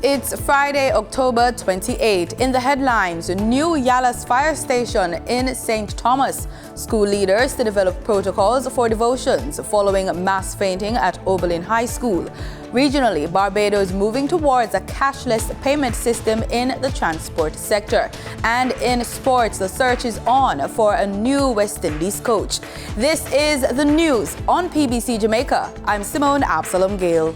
It's Friday, October 28. In the headlines, new Yalas fire station in St. Thomas. School leaders to develop protocols for devotions following mass fainting at Oberlin High School. Regionally, Barbados moving towards a cashless payment system in the transport sector. And in sports, the search is on for a new West Indies coach. This is the news on PBC Jamaica. I'm Simone Absalom Gale.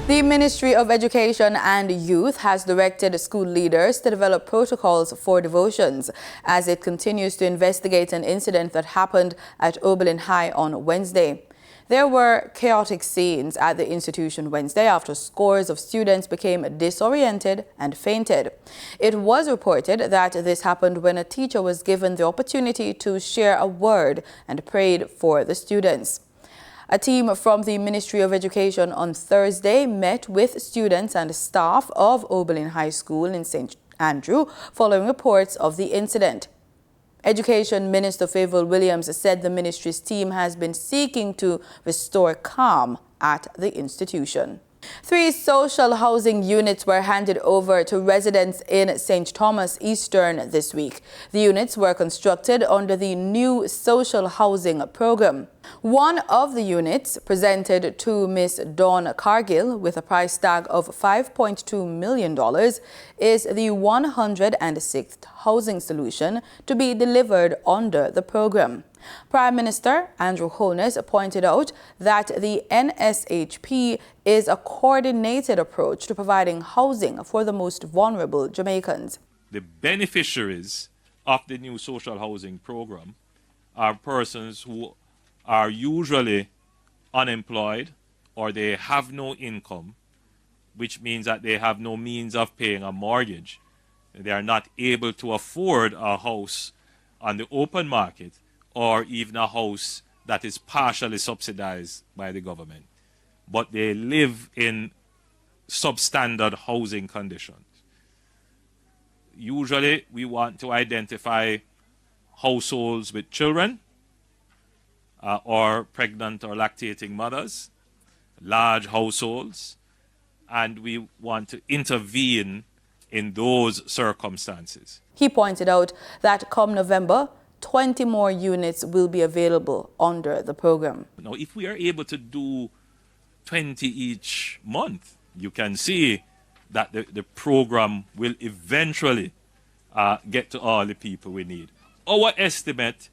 The Ministry of Education and Youth has directed school leaders to develop protocols for devotions as it continues to investigate an incident that happened at Oberlin High on Wednesday. There were chaotic scenes at the institution Wednesday after scores of students became disoriented and fainted. It was reported that this happened when a teacher was given the opportunity to share a word and prayed for the students. A team from the Ministry of Education on Thursday met with students and staff of Oberlin High School in St. Andrew following reports of the incident. Education Minister Favour Williams said the ministry's team has been seeking to restore calm at the institution. 3 social housing units were handed over to residents in St. Thomas Eastern this week. The units were constructed under the new social housing program. One of the units, presented to Ms. Dawn Cargill with a price tag of $5.2 million, is the 106th housing solution to be delivered under the program. Prime Minister Andrew Holness pointed out that the NSHP is a coordinated approach to providing housing for the most vulnerable Jamaicans. The beneficiaries of the new social housing program are persons who are usually unemployed or they have no income, which means that they have no means of paying a mortgage. They are not able to afford a house on the open market or even a house that is partially subsidized by the government, but they live in substandard housing conditions. Usually, we want to identify households with children or pregnant or lactating mothers, large households, and we want to intervene in those circumstances. He pointed out that come November, 20 more units will be available under the program. Now, if we are able to do 20 each month, you can see that the program will eventually get to all the people we need. Our estimate,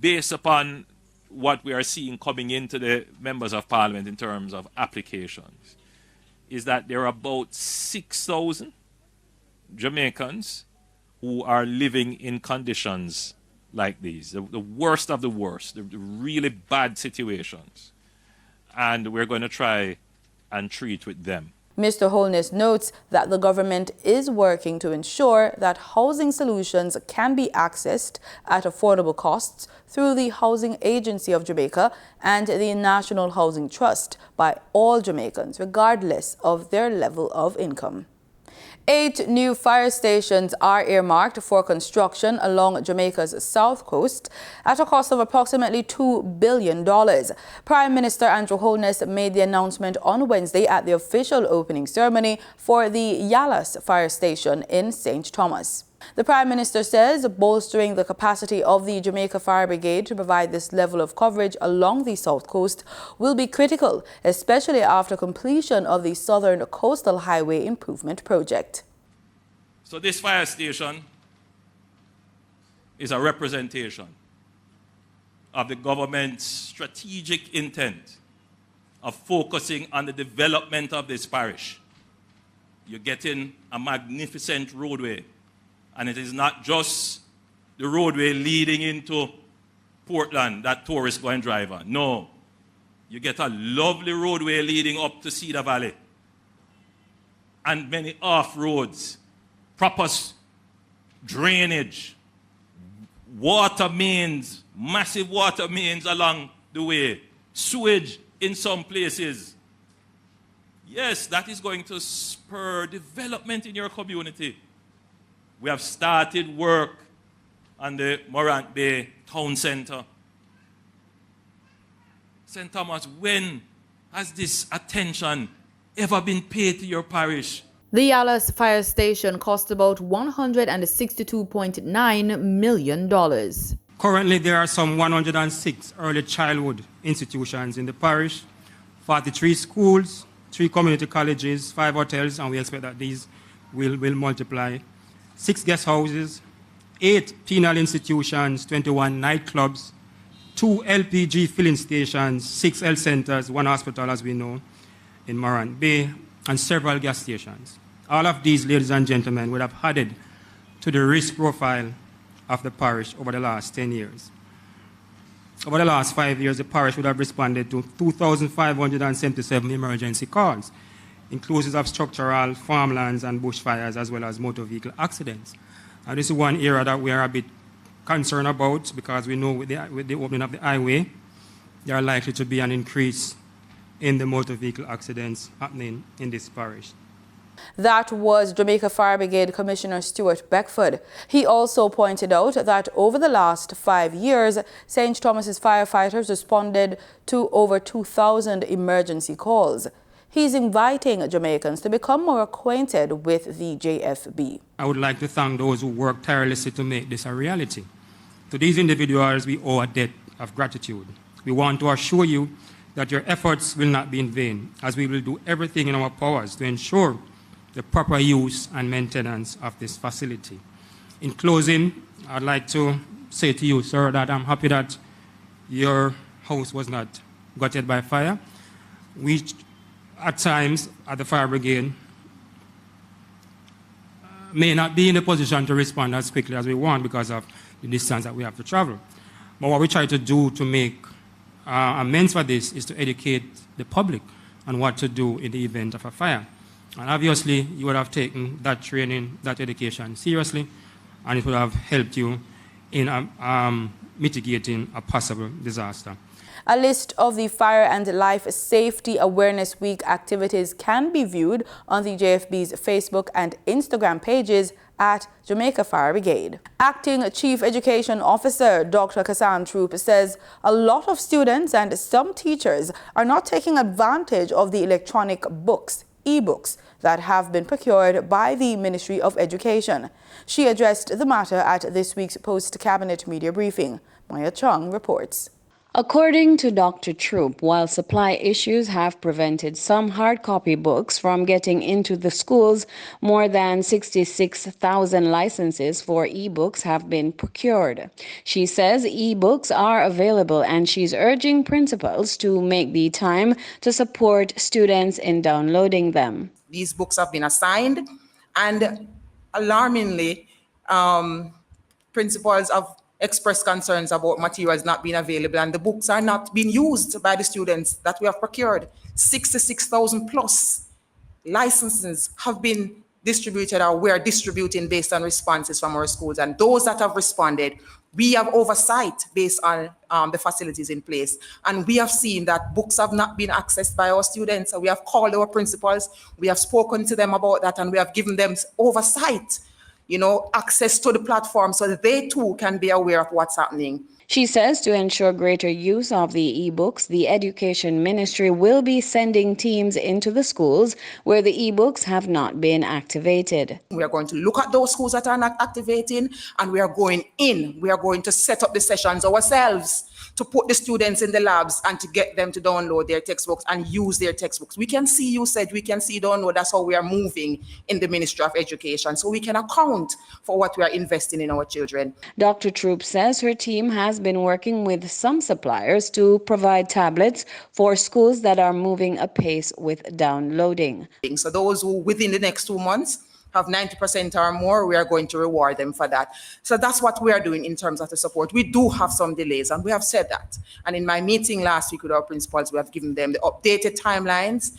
based upon what we are seeing coming into the members of parliament in terms of applications, is that there are about 6,000 Jamaicans who are living in conditions like these, the worst of the worst, the really bad situations. And we're going to try and treat with them. Mr. Holness notes that the government is working to ensure that housing solutions can be accessed at affordable costs through the Housing Agency of Jamaica and the National Housing Trust by all Jamaicans, regardless of their level of income. 8 new fire stations are earmarked for construction along Jamaica's south coast at a cost of approximately $2 billion. Prime Minister Andrew Holness made the announcement on Wednesday at the official opening ceremony for the Yalas fire station in St. Thomas. The Prime Minister says bolstering the capacity of the Jamaica Fire Brigade to provide this level of coverage along the south coast will be critical, especially after completion of the Southern Coastal Highway Improvement Project. So this fire station is a representation of the government's strategic intent of focusing on the development of this parish. You're getting a magnificent roadway. And it is not just the roadway leading into Portland that tourists go and drive on. No. You get a lovely roadway leading up to Cedar Valley. And many off-roads, proper drainage, water mains, massive water mains along the way, sewage in some places. Yes, that is going to spur development in your community. We have started work on the Morant Bay Town Centre. St. Thomas, when has this attention ever been paid to your parish? The Yalas fire station cost about $162.9 million. Currently, there are some 106 early childhood institutions in the parish, 43 schools, 3 community colleges, 5 hotels, and we expect that these will multiply, 6 guest houses, 8 penal institutions, 21 nightclubs, 2 LPG filling stations, 6 health centers, 1 hospital, as we know, in Morant Bay, and several gas stations. All of these, ladies and gentlemen, would have added to the risk profile of the parish over the last 10 years. Over the last 5 years, the parish would have responded to 2,577 emergency calls, inclusive of structural, farmlands, and bushfires, as well as motor vehicle accidents. And this is one area that we are a bit concerned about, because we know with the opening of the highway, there are likely to be an increase in the motor vehicle accidents happening in this parish. That was Jamaica Fire Brigade Commissioner Stuart Beckford. He also pointed out that over the last 5 years, St. Thomas's firefighters responded to over 2,000 emergency calls. He's inviting Jamaicans to become more acquainted with the JFB. I would like to thank those who work tirelessly to make this a reality. To these individuals, we owe a debt of gratitude. We want to assure you that your efforts will not be in vain, as we will do everything in our powers to ensure the proper use and maintenance of this facility. In closing, I'd like to say to you, sir, that I'm happy that your house was not gutted by fire. We, at times, at the fire brigade, may not be in a position to respond as quickly as we want because of the distance that we have to travel. But what we try to do to make amends for this is to educate the public on what to do in the event of a fire. And obviously, you would have taken that training, that education seriously, and it would have helped you in mitigating a possible disaster. A list of the Fire and Life Safety Awareness Week activities can be viewed on the JFB's Facebook and Instagram pages at Jamaica Fire Brigade. Acting Chief Education Officer Dr. Kassan Troop says a lot of students and some teachers are not taking advantage of the electronic books, e-books, that have been procured by the Ministry of Education. She addressed the matter at this week's post-cabinet media briefing. Maya Chung reports. According to Dr. Troop, while supply issues have prevented some hard copy books from getting into the schools, more than 66,000 licenses for e-books have been procured. She says e-books are available, and she's urging principals to make the time to support students in downloading them. These books have been assigned, and alarmingly, principals have expressed concerns about materials not being available, and the books are not being used by the students that we have procured. 66,000 plus licenses have been distributed, or we are distributing based on responses from our schools. And those that have responded, we have oversight based on the facilities in place. And we have seen that books have not been accessed by our students. So we have called our principals, we have spoken to them about that, and we have given them oversight, access to the platform so that they too can be aware of what's happening. She says to ensure greater use of the e-books, the Education Ministry will be sending teams into the schools where the e-books have not been activated. We are going to look at those schools that are not activating, and we are going to set up the sessions ourselves to put the students in the labs and to get them to download their textbooks and use their textbooks. We can see usage, we can see download. That's how we are moving in the Ministry of Education, so we can account for what we are investing in our children. Dr. Troop says her team has been working with some suppliers to provide tablets for schools that are moving apace with downloading. So those who within the next 2 months have 90% or more, we are going to reward them for that. So that's what we are doing in terms of the support. We do have some delays, and we have said that. And in my meeting last week with our principals, we have given them the updated timelines.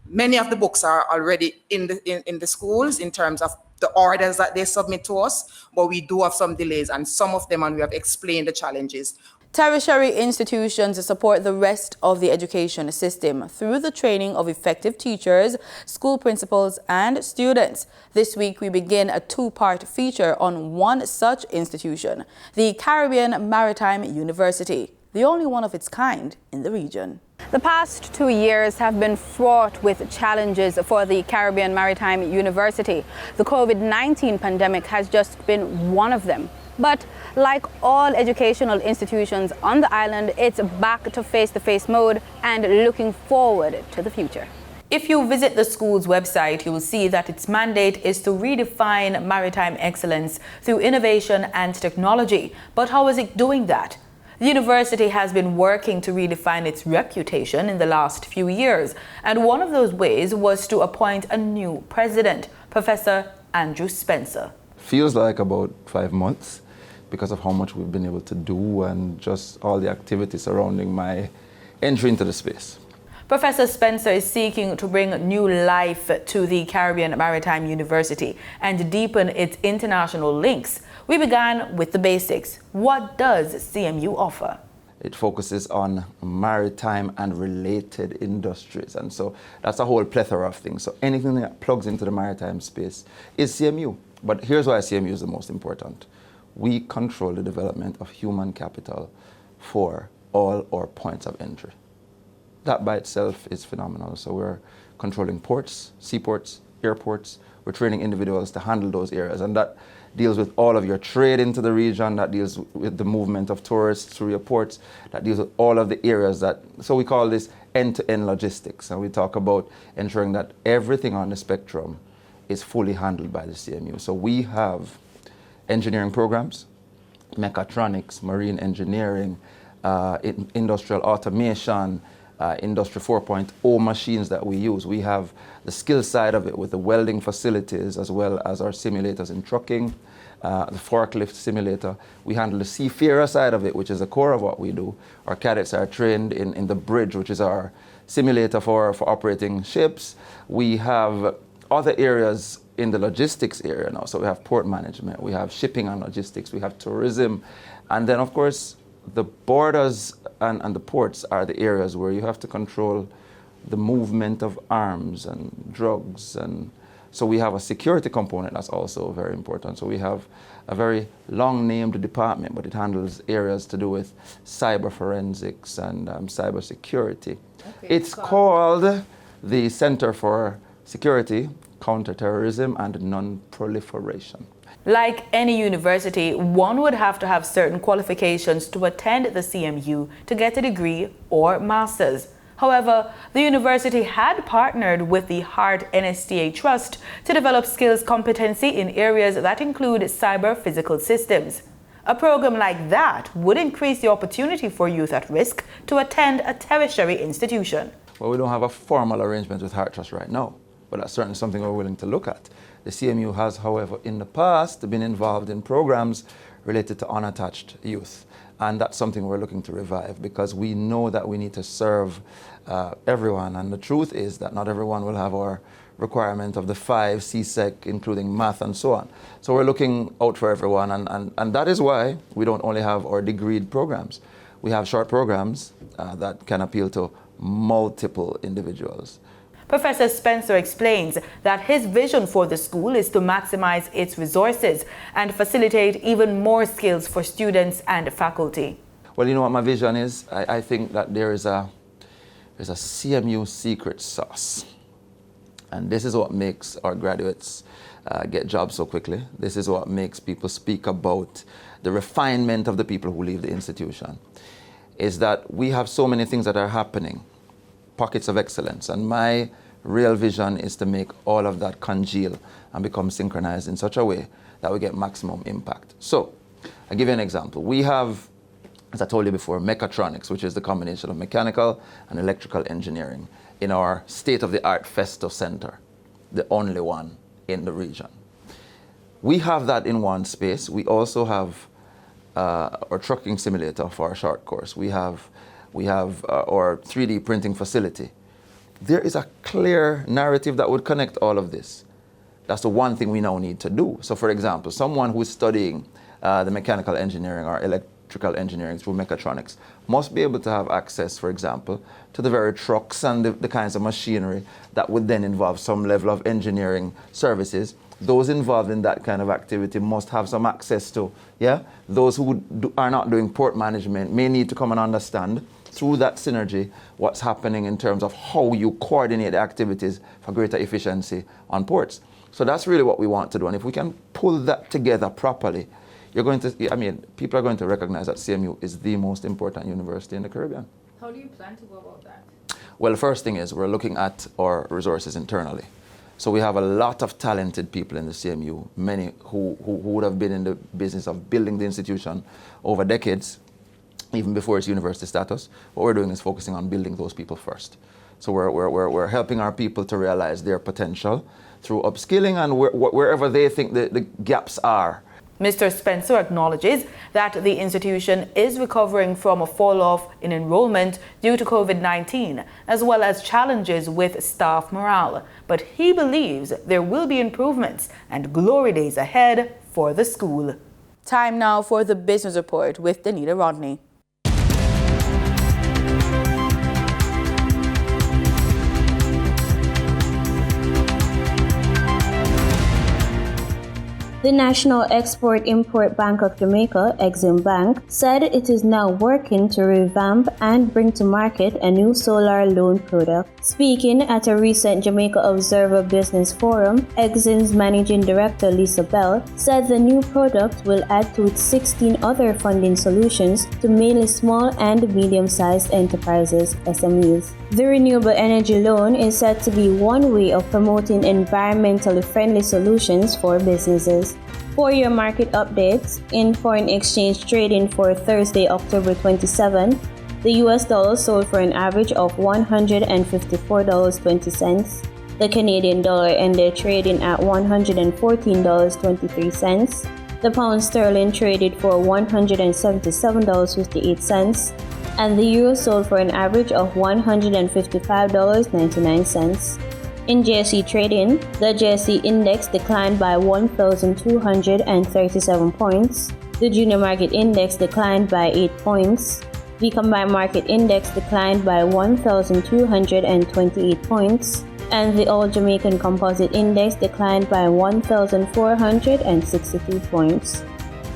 Many of the books are already in the schools in terms of the orders that they submit to us, but we do have some delays, and some of them, and we have explained the challenges. Tertiary institutions support the rest of the education system through the training of effective teachers, school principals, and students. This week, we begin a two-part feature on one such institution, the Caribbean Maritime University, the only one of its kind in the region. The past 2 years have been fraught with challenges for the Caribbean Maritime University. The COVID-19 pandemic has just been one of them. But like all educational institutions on the island, it's back to face-to-face mode and looking forward to the future. If you visit the school's website, you will see that its mandate is to redefine maritime excellence through innovation and technology. But how is it doing that? The university has been working to redefine its reputation in the last few years, and one of those ways was to appoint a new president, Professor Andrew Spencer. Feels like about 5 months because of how much we've been able to do and just all the activities surrounding my entry into the space. Professor Spencer is seeking to bring new life to the Caribbean Maritime University and deepen its international links. We began with the basics. What does CMU offer? It focuses on maritime and related industries. And so that's a whole plethora of things. So anything that plugs into the maritime space is CMU. But here's why CMU is the most important. We control the development of human capital for all our points of entry. That by itself is phenomenal. So we're controlling ports, seaports, airports. We're training individuals to handle those areas. And that deals with all of your trade into the region, that deals with the movement of tourists through your ports, that deals with all of the areas that, so we call this end-to-end logistics. And we talk about ensuring that everything on the spectrum is fully handled by the CMU. So we have engineering programs, mechatronics, marine engineering, industrial automation, Industry 4.0 machines that we use. We have the skill side of it with the welding facilities as well as our simulators in trucking, the forklift simulator. We handle the seafarer side of it, which is the core of what we do. Our cadets are trained in the bridge, which is our simulator for operating ships. We have other areas in the logistics area now. So we have port management, we have shipping and logistics, we have tourism, and then of course the borders and the ports are the areas where you have to control the movement of arms and drugs. And so we have a security component that's also very important. So we have a very long named department, but it handles areas to do with cyber forensics and cyber security. Okay, it's called the Center for Security, Counterterrorism and Non-Proliferation. Like any university, one would have to have certain qualifications to attend the CMU to get a degree or master's. However, the university had partnered with the Heart NSTA Trust to develop skills competency in areas that include cyber physical systems. A program like that would increase the opportunity for youth at risk to attend a tertiary institution. Well, we don't have a formal arrangement with Heart Trust right now, but that's certainly something we're willing to look at. The CMU has, however, in the past been involved in programs related to unattached youth. And that's something we're looking to revive because we know that we need to serve everyone. And the truth is that not everyone will have our requirement of the 5 CSEC, including math and so on. So we're looking out for everyone. And that is why we don't only have our degreed programs. We have short programs that can appeal to multiple individuals. Professor Spencer explains that his vision for the school is to maximize its resources and facilitate even more skills for students and faculty. Well, you know what my vision is? I think that there's a CMU secret sauce. And this is what makes our graduates get jobs so quickly. This is what makes people speak about the refinement of the people who leave the institution. Is that we have so many things that are happening, pockets of excellence, and my real vision is to make all of that congeal and become synchronized in such a way that we get maximum impact. So, I'll give you an example. We have, as I told you before, mechatronics, which is the combination of mechanical and electrical engineering in our state-of-the-art Festo Center, the only one in the region. We have that in one space. We also have our trucking simulator for our short course. We have our 3D printing facility. There is a clear narrative that would connect all of this. That's the one thing we now need to do. So for example, someone who's studying the mechanical engineering or electrical engineering, through mechatronics, must be able to have access, for example, to the very trucks and the kinds of machinery that would then involve some level of engineering services. Those involved in that kind of activity must have some access to, yeah? Those who are not doing port management may need to come and understand through that synergy what's happening in terms of how you coordinate the activities for greater efficiency on ports. So that's really what we want to do. And if we can pull that together properly, you're going to, I mean, people are going to recognize that CMU is the most important university in the Caribbean. How do you plan to go about that? Well, the first thing is we're looking at our resources internally. So we have a lot of talented people in the CMU, many who would have been in the business of building the institution over decades, even before its university status. What we're doing is focusing on building those people first. So we're helping our people to realize their potential through upskilling and wherever they think the gaps are. Mr. Spencer acknowledges that the institution is recovering from a fall-off in enrollment due to COVID-19, as well as challenges with staff morale. But he believes there will be improvements and glory days ahead for the school. Time now for the Business Report with Danita Rodney. The National Export-Import Bank of Jamaica, Exim Bank, said it is now working to revamp and bring to market a new solar loan product. Speaking at a recent Jamaica Observer Business Forum, Exim's Managing Director Lisa Bell said the new product will add to its 16 other funding solutions to mainly small and medium-sized enterprises, SMEs. The renewable energy loan is said to be one way of promoting environmentally friendly solutions for businesses. For your market updates, in foreign exchange trading for Thursday, October 27, the US dollar sold for an average of $154.20. The Canadian dollar ended trading at $114.23. The pound sterling traded for $177.58. And the euro sold for an average of $155.99. In JSE trading, the JSE index declined by 1,237 points. The junior market index declined by 8 points. The combined market index declined by 1,228 points. And the All Jamaican Composite Index declined by 1,462 points.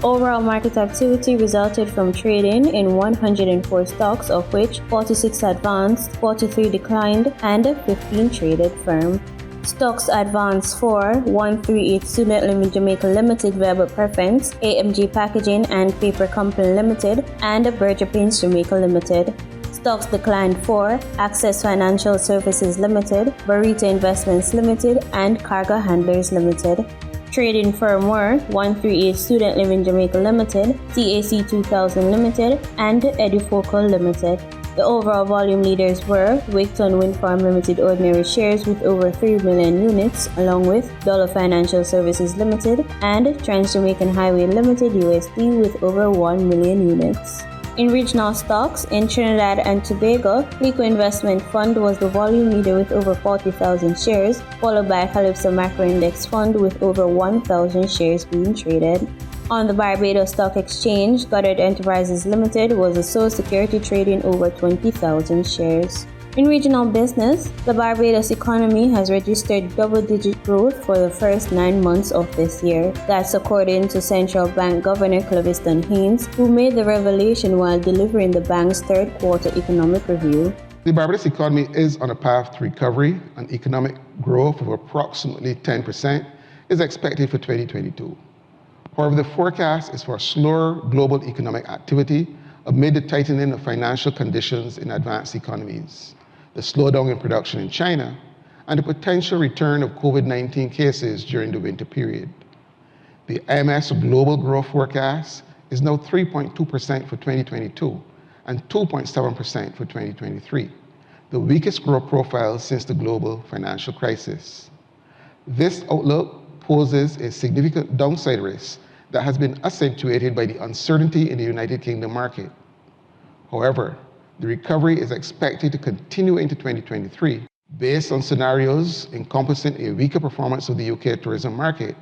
Overall market activity resulted from trading in 104 stocks, of which 46 advanced, 43 declined, and 15 traded firm. Stocks advanced for 138 Student Living Jamaica Limited Verbal Preference, AMG Packaging and Paper Company Limited, and Berger Paints Jamaica Limited. Stocks declined for Access Financial Services Limited, Barita Investments Limited, and Cargo Handlers Limited. Trading firm were 138 Student Living Jamaica Limited, CAC 2000 Limited, and Edufocal Limited. The overall volume leaders were Wigton Wind Farm Limited ordinary shares with over 3 million units, along with Dollar Financial Services Limited and Trans Jamaican Highway Limited USD with over 1 million units. In regional stocks, in Trinidad and Tobago, Lico Investment Fund was the volume leader with over 40,000 shares, followed by Calypso Macro Index Fund with over 1,000 shares being traded. On the Barbados Stock Exchange, Goddard Enterprises Limited was the sole security trading over 20,000 shares. In regional business, the Barbados economy has registered double-digit growth for the first 9 months of this year. That's according to Central Bank Governor Cloviston Haynes, who made the revelation while delivering the bank's third quarter economic review. The Barbados economy is on a path to recovery, and economic growth of approximately 10% is expected for 2022. However, the forecast is for slower global economic activity amid the tightening of financial conditions in advanced economies, the slowdown in production in China, and the potential return of COVID-19 cases during the winter period. The IMF's global growth forecast is now 3.2% for 2022 and 2.7% for 2023, the weakest growth profile since the global financial crisis. This outlook poses a significant downside risk that has been accentuated by the uncertainty in the United Kingdom market. However, the recovery is expected to continue into 2023 based on scenarios encompassing a weaker performance of the UK tourism market,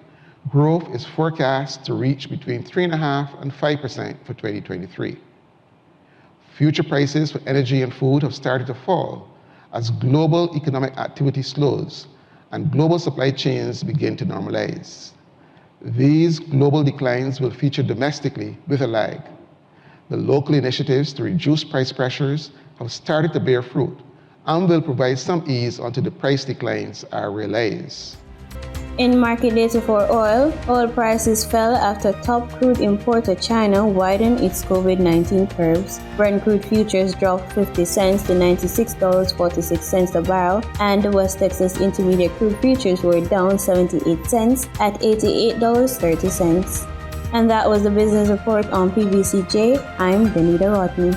Growth is forecast to reach between 3.5% and 5% for 2023. Future prices for energy and food have started to fall as global economic activity slows and global supply chains begin to normalize. These global declines will feature domestically with a lag. The local initiatives to reduce price pressures have started to bear fruit and will provide some ease until the price declines are realized. In market data for oil prices fell after top crude importer China widened its COVID-19 curves. Brent crude futures dropped 50 cents to $96.46 a barrel, and West Texas Intermediate crude futures were down 78 cents at $88.30. And that was the business report on PBCJ. I'm Benita Rodney.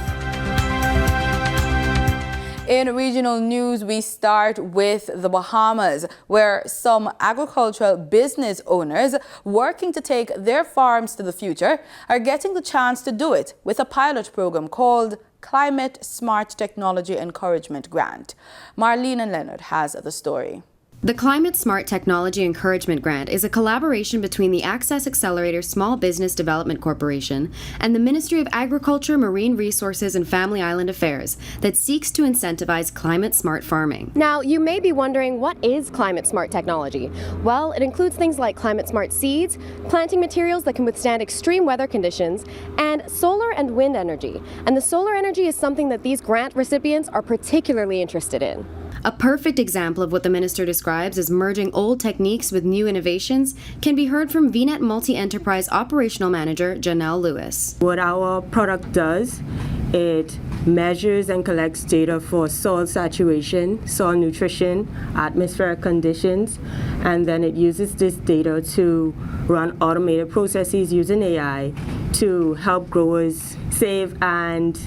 In regional news, we start with the Bahamas, where some agricultural business owners working to take their farms to the future are getting the chance to do it with a pilot program called Climate Smart Technology Encouragement Grant. Marlene and Leonard has the story. The Climate Smart Technology Encouragement Grant is a collaboration between the Access Accelerator Small Business Development Corporation and the Ministry of Agriculture, Marine Resources and Family Island Affairs that seeks to incentivize climate smart farming. Now, you may be wondering, what is climate smart technology? Well, it includes things like climate smart seeds, planting materials that can withstand extreme weather conditions, and solar and wind energy. And the solar energy is something that these grant recipients are particularly interested in. A perfect example of what the minister describes as merging old techniques with new innovations can be heard from VNet Multi-Enterprise Operational Manager Janelle Lewis. What our product does, it measures and collects data for soil saturation, soil nutrition, atmospheric conditions, and then it uses this data to run automated processes using AI to help growers save and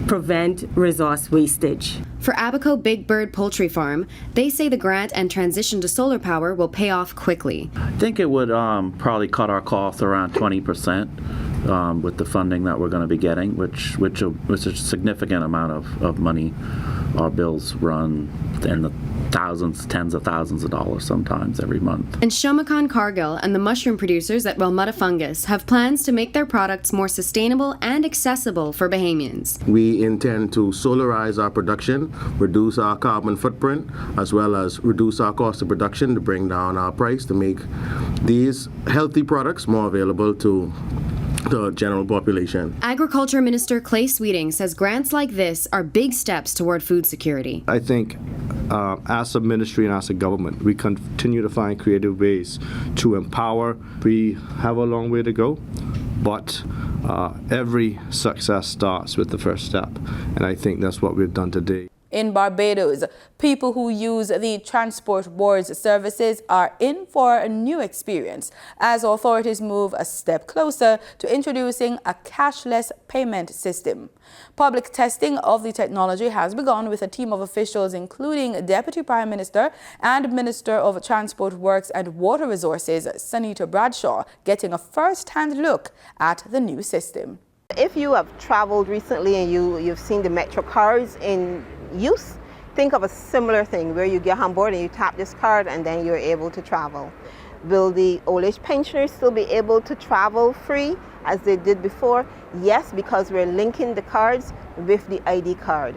prevent resource wastage. For Abaco Big Bird Poultry Farm, they say the grant and transition to solar power will pay off quickly. I think it would probably cut our costs around 20% with the funding that we're going to be getting, which is a significant amount of money. Our bills run in the thousands, tens of thousands of dollars sometimes every month. And Shomakan Cargill and the mushroom producers at Welmutta Fungus have plans to make their products more sustainable and accessible for Bahamians. We intend to solarize our production, reduce our carbon footprint, as well as reduce our cost of production to bring down our price to make these healthy products more available to the general population. Agriculture Minister Clay Sweeting says grants like this are big steps toward food security. I think as a ministry and as a government, we continue to find creative ways to empower. We have a long way to go, but every success starts with the first step, and I think that's what we've done today. In Barbados, people who use the Transport Board's services are in for a new experience as authorities move a step closer to introducing a cashless payment system. Public testing of the technology has begun with a team of officials including Deputy Prime Minister and Minister of Transport Works and Water Resources, Sanita Bradshaw, getting a first-hand look at the new system. If you have traveled recently and you've seen the Metro cards in use, think of a similar thing where you get on board and you tap this card and then you're able to travel. Will the old age pensioners still be able to travel free as they did before? Yes, because we're linking the cards with the ID card.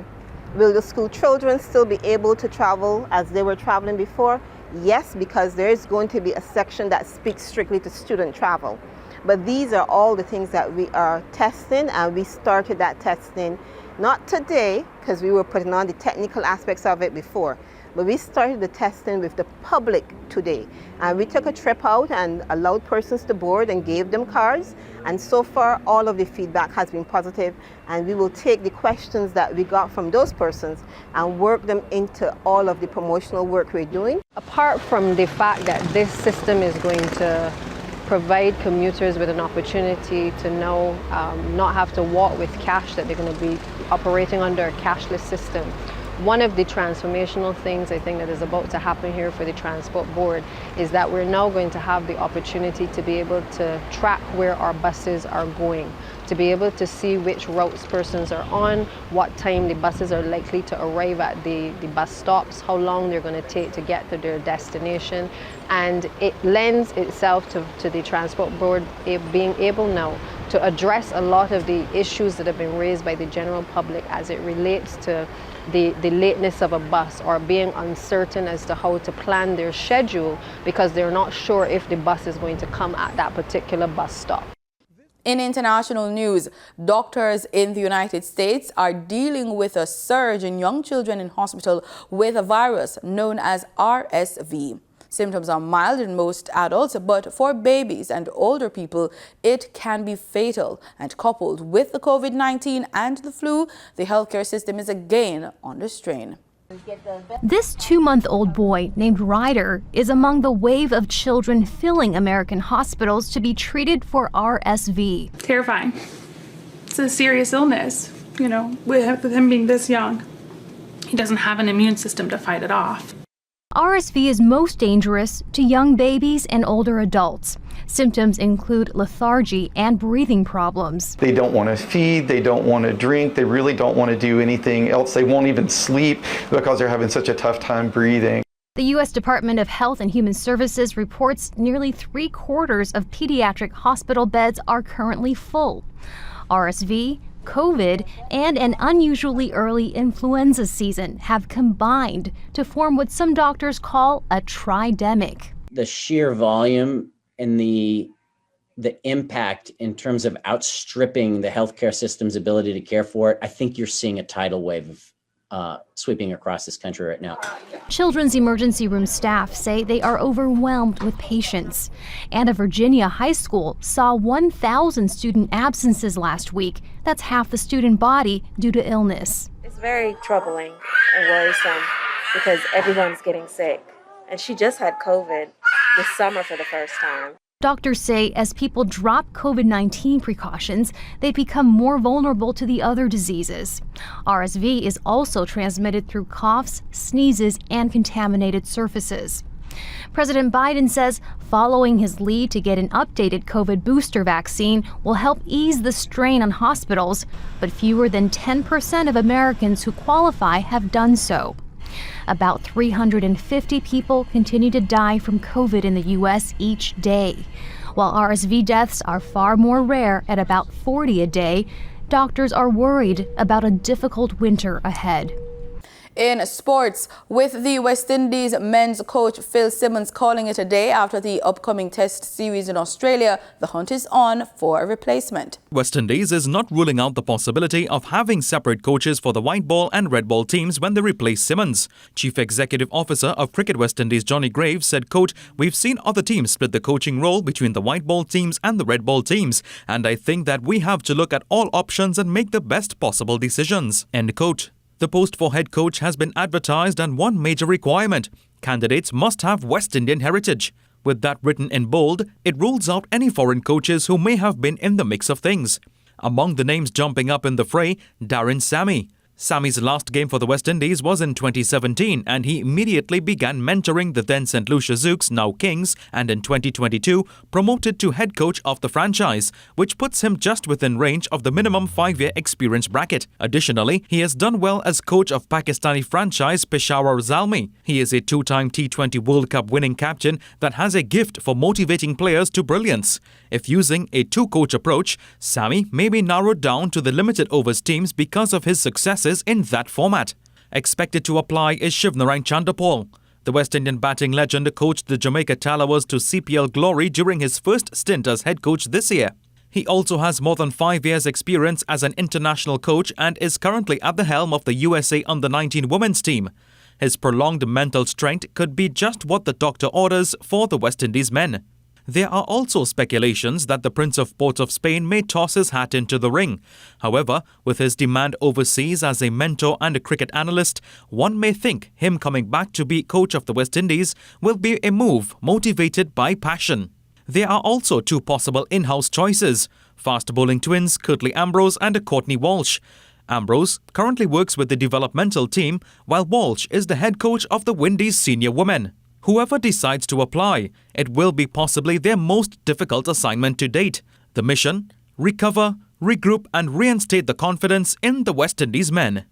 Will the school children still be able to travel as they were traveling before? Yes, because there is going to be a section that speaks strictly to student travel. But these are all the things that we are testing, and we started that testing not today because we were putting on the technical aspects of it before, but we started the testing with the public today. And we took a trip out and allowed persons to board and gave them cards, and so far all of the feedback has been positive, and we will take the questions that we got from those persons and work them into all of the promotional work we're doing. Apart from the fact that this system is going to provide commuters with an opportunity to now not have to walk with cash, that they're going to be operating under a cashless system. One of the transformational things I think that is about to happen here for the Transport Board is that we're now going to have the opportunity to be able to track where our buses are going, to be able to see which routes persons are on, what time the buses are likely to arrive at the bus stops, how long they're going to take to get to their destination. And it lends itself to the Transport Board being able now to address a lot of the issues that have been raised by the general public as it relates to the lateness of a bus, or being uncertain as to how to plan their schedule because they're not sure if the bus is going to come at that particular bus stop. In international news, doctors in the United States are dealing with a surge in young children in hospital with a virus known as RSV. Symptoms are mild in most adults, but for babies and older people, it can be fatal. And coupled with the COVID-19 and the flu, the healthcare system is again under strain. This 2-month-old boy named Ryder is among the wave of children filling American hospitals to be treated for RSV. Terrifying. It's a serious illness, with him being this young. He doesn't have an immune system to fight it off. RSV is most dangerous to young babies and older adults. Symptoms include lethargy and breathing problems. They don't want to feed, they don't want to drink, they really don't want to do anything else. They won't even sleep because they're having such a tough time breathing. The U.S. Department of Health and Human Services reports nearly 3/4 of pediatric hospital beds are currently full. RSV, COVID, and an unusually early influenza season have combined to form what some doctors call a tridemic. The sheer volume and the impact in terms of outstripping the healthcare system's ability to care for it, I think you're seeing a tidal wave sweeping across this country right now. Children's emergency room staff say they are overwhelmed with patients. And a Virginia high school saw 1,000 student absences last week. That's half the student body due to illness. It's very troubling and worrisome because everyone's getting sick. And she just had COVID this summer for the first time. Doctors say as people drop COVID-19 precautions, they become more vulnerable to the other diseases. RSV is also transmitted through coughs, sneezes, and contaminated surfaces. President Biden says following his lead to get an updated COVID booster vaccine will help ease the strain on hospitals, but fewer than 10% of Americans who qualify have done so. About 350 people continue to die from COVID in the U.S. each day. While RSV deaths are far more rare at about 40 a day, doctors are worried about a difficult winter ahead. In sports, with the West Indies men's coach Phil Simmons calling it a day after the upcoming Test series in Australia, the hunt is on for a replacement. West Indies is not ruling out the possibility of having separate coaches for the white ball and red ball teams when they replace Simmons. Chief Executive Officer of Cricket West Indies Johnny Graves said, quote, "We've seen other teams split the coaching role between the white ball teams and the red ball teams, and I think that we have to look at all options and make the best possible decisions." End quote. The post for head coach has been advertised, and one major requirement: candidates must have West Indian heritage. With that written in bold, it rules out any foreign coaches who may have been in the mix of things. Among the names jumping up in the fray, Darren Sammy. Sammy's last game for the West Indies was in 2017, and he immediately began mentoring the then St. Lucia Zouks, now Kings, and in 2022 promoted to head coach of the franchise, which puts him just within range of the minimum 5-year experience bracket. Additionally, he has done well as coach of Pakistani franchise Peshawar Zalmi. He is a 2-time T20 World Cup winning captain that has a gift for motivating players to brilliance. If using a 2-coach approach, Sammy may be narrowed down to the limited overs teams because of his successes in that format. Expected to apply is Shivnarine Chanderpaul. The West Indian batting legend coached the Jamaica Tallawers to CPL glory during his first stint as head coach this year. He also has more than 5 years' experience as an international coach and is currently at the helm of the USA Under-19 women's team. His prolonged mental strength could be just what the doctor orders for the West Indies men. There are also speculations that the Prince of Port of Spain may toss his hat into the ring. However, with his demand overseas as a mentor and a cricket analyst, one may think him coming back to be coach of the West Indies will be a move motivated by passion. There are also 2 possible in-house choices: fast bowling twins Curtly Ambrose and Courtney Walsh. Ambrose currently works with the developmental team, while Walsh is the head coach of the Windies senior women. Whoever decides to apply, it will be possibly their most difficult assignment to date. The mission: recover, regroup and reinstate the confidence in the West Indies men.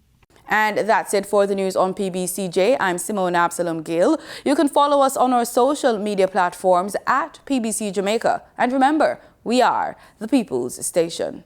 And that's it for the news on PBCJ. I'm Simone Absalom Gill. You can follow us on our social media platforms at PBCJamaica. And remember, we are the People's Station.